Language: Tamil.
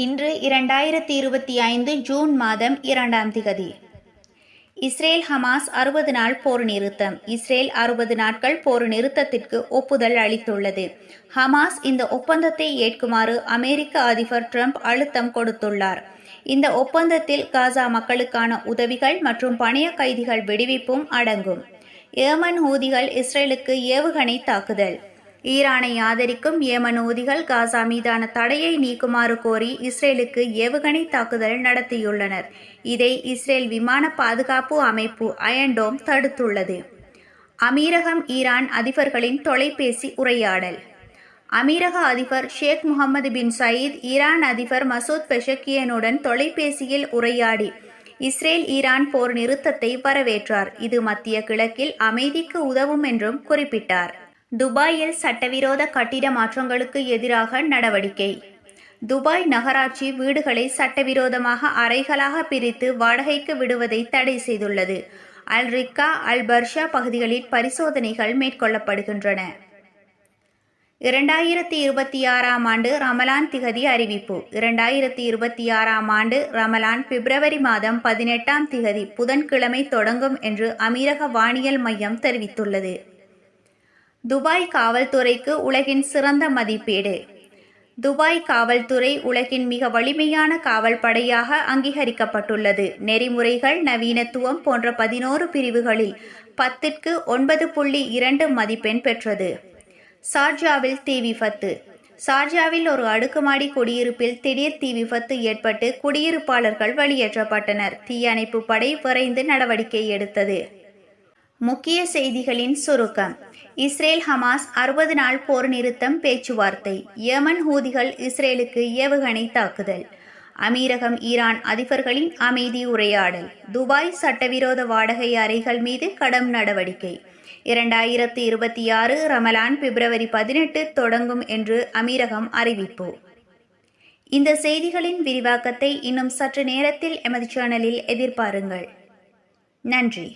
இன்று 2025 ஜூன் மாதம் 2ஆம் திகதி. இஸ்ரேல் ஹமாஸ் 60 நாள் போர் நிறுத்தம். இஸ்ரேல் 60 நாட்கள் போர் நிறுத்தத்திற்கு ஒப்புதல் அளித்துள்ளது. ஹமாஸ் இந்த ஒப்பந்தத்தை ஏற்குமாறு அமெரிக்க அதிபர் ட்ரம்ப் அழுத்தம் கொடுத்துள்ளார். இந்த ஒப்பந்தத்தில் காசா மக்களுக்கான உதவிகள் மற்றும் பணைய கைதிகள் விடுவிப்பும் அடங்கும். ஏமன் ஹூதிகள் இஸ்ரேலுக்கு ஏவுகணை தாக்குதல். ஈரானை ஆதரிக்கும் ஏமன் ஹூதிகள் காசா மீதான தடையை நீக்குமாறு கோரி இஸ்ரேலுக்கு ஏவுகணை தாக்குதல் நடத்தியுள்ளனர். இதை இஸ்ரேல் விமான பாதுகாப்பு அமைப்பு அயர்ன் டோம் தடுத்துள்ளது. அமீரகம் ஈரான் அதிபர்களின் தொலைபேசி உரையாடல். அமீரக அதிபர் ஷேக் முகமது பின் சயீத் ஈரான் அதிபர் மசூத் பெஷக்கியனுடன் தொலைபேசியில் உரையாடி இஸ்ரேல் ஈரான் போர் நிறுத்தத்தை வரவேற்றார். இது மத்திய கிழக்கில் அமைதிக்கு உதவும் என்றும் குறிப்பிட்டார். துபாயில் சட்டவிரோத கட்டிட மாற்றங்களுக்கு எதிராக நடவடிக்கை. துபாய் நகராட்சி வீடுகளை சட்டவிரோதமாக அறைகளாக பிரித்து வாடகைக்கு விடுவதை தடை செய்துள்ளது. அல் ரிக்கா, அல் பர்ஷா பகுதிகளில் பரிசோதனைகள் மேற்கொள்ளப்படுகின்றன. 2026ஆம் ஆண்டு ரமலான் திகதி அறிவிப்பு. 2026ஆம் ஆண்டு ரமலான் பிப்ரவரி மாதம் 18ஆம் திகதி புதன்கிழமை தொடங்கும் என்று அமீரக வானியல் மையம் தெரிவித்துள்ளது. துபாய் காவல்துறைக்கு உலகின் சிறந்த மதிப்பீடு. துபாய் காவல்துறை உலகின் மிக வலிமையான காவல் படையாக அங்கீகரிக்கப்பட்டுள்ளது. நெறிமுறைகள், நவீனத்துவம் போன்ற 11 பிரிவுகளில் 10க்கு 9.2 மதிப்பெண் பெற்றது. சார்ஜாவில் தீ விபத்து. சார்ஜாவில் ஒரு அடுக்குமாடி குடியிருப்பில் திடீர் தீ விபத்து ஏற்பட்டு குடியிருப்பாளர்கள் வெளியேற்றப்பட்டனர். தீயணைப்பு படை விரைந்து நடவடிக்கை எடுத்தது. முக்கிய செய்திகளின் சுருக்கம். இஸ்ரேல் ஹமாஸ் 60 நாள் போர் நிறுத்தம் பேச்சுவார்த்தை. ஏமன் ஹூதிகள் இஸ்ரேலுக்கு ஏவுகணை தாக்குதல். அமீரகம் ஈரான் அதிபர்களின் அமைதி உரையாடல். துபாய் சட்டவிரோத வாடகை அறைகள் மீது கடும் நடவடிக்கை. 2026 ரமலான் பிப்ரவரி 18 தொடங்கும் என்று அமீரகம் அறிவிப்பு. இந்த செய்திகளின் விரிவாக்கத்தை இன்னும் சற்று நேரத்தில் எமது சேனலில் எதிர்பாருங்கள். நன்றி.